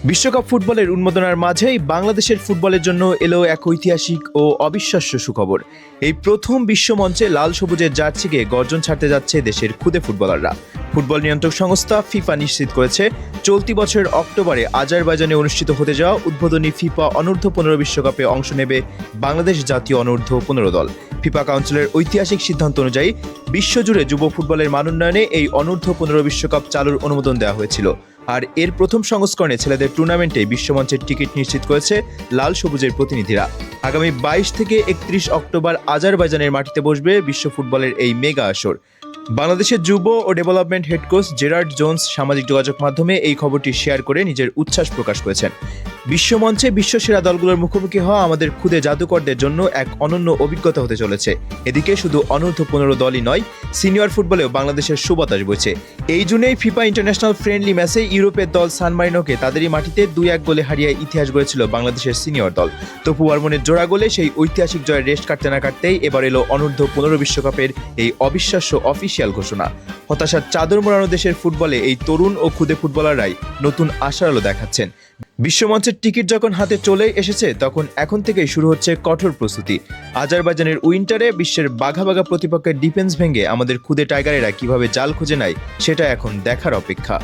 বিশ্বকাপ ফুটবলের উন্মাদনার মাঝেই বাংলাদেশের ফুটবলের জন্য এলো এক ঐতিহাসিক ও অবিশ্বাস্য সুখবর। এই প্রথম বিশ্বমঞ্চে লাল সবুজের জার্সিকে গর্জন ছাড়তে যাচ্ছে দেশের খুদে ফুটবলাররা। ফুটবল নিয়ন্ত্রক সংস্থা ফিফা নিশ্চিত করেছে, চলতি বছরের অক্টোবরে আজারবাইজানে অনুষ্ঠিত হতে যাওয়া উদ্বোধনী ফিফা অনূর্ধ্ব-15 বিশ্বকাপে অংশ নেবে বাংলাদেশ জাতীয় অনূর্ধ্ব-15 দল। ফিফা কাউন্সিলের ঐতিহাসিক সিদ্ধান্ত অনুযায়ী বিশ্বজুড়ে যুব ফুটবলের মানোন্নয়নে এই অনূর্ধ্ব-15 বিশ্বকাপ চালুর অনুমোদন দেওয়া হয়েছিল। আর এর প্রথম সংস্করণে ছেলেদের টুর্নামেন্টে বিশ্বমঞ্চের টিকিট নিশ্চিত করেছে লাল সবুজের প্রতিনিধিরা। আগামী 22 থেকে 31 অক্টোবর আজারবাইজানের মাটিতে বসবে বিশ্ব ফুটবলের এই মেগা আসর। বাংলাদেশের যুব ও development head coach Gerard Jones সামাজিক যোগাযোগ মাধ্যমে এই খবরটি শেয়ার করে নিজের উচ্ছ্বাস প্রকাশ করেছেন। বিশ্বমঞ্চে বিশ্বসেরা দলগুলোর মুখোমুখি হওয়া আমাদের খুদে জাদুকরদের জন্য এক অনন্য অভিজ্ঞতা হতে চলেছে। এদিকে শুধু অনূর্ধ্ব-15 দলই নয়, সিনিয়র ফুটবলেও বাংলাদেশের সুবাতাস বইছে। এই জুনেই ফিফা ইন্টারন্যাশনাল ফ্রেন্ডলি ম্যাচে ইউরোপের দল সান মারিনোকে তাদেরই মাটিতে 2-1 গোলে হারিয়ে ইতিহাস গড়েছিল বাংলাদেশের সিনিয়র দল। তপু বর্মনের জোড়া গোলে সেই ঐতিহাসিক জয়ের রেস্ট কাটতে না কাটতেই এবার এলো অনূর্ধ্ব-15 বিশ্বকাপের এই অবিশ্বাস্য অফিসিয়াল ঘোষণা। হতাশার চাদর মোড়ানো দেশের ফুটবলে এই তরুণ ও খুদে ফুটবলাররাই নতুন আশার আলো দেখাচ্ছেন। বিশ্বমঞ্চের টিকিট যখন হাতে চলে এসেছে, তখন এখন থেকেই শুরু হচ্ছে কঠোর প্রস্তুতি। আজারবাইজানের উইন্টারে বিশ্বের বাঘা বাঘা প্রতিপক্ষের ডিফেন্স ভেঙে আমাদের খুদে টাইগারেরা কিভাবে জাল খুঁজে নেয়, সেটা এখন দেখার অপেক্ষা।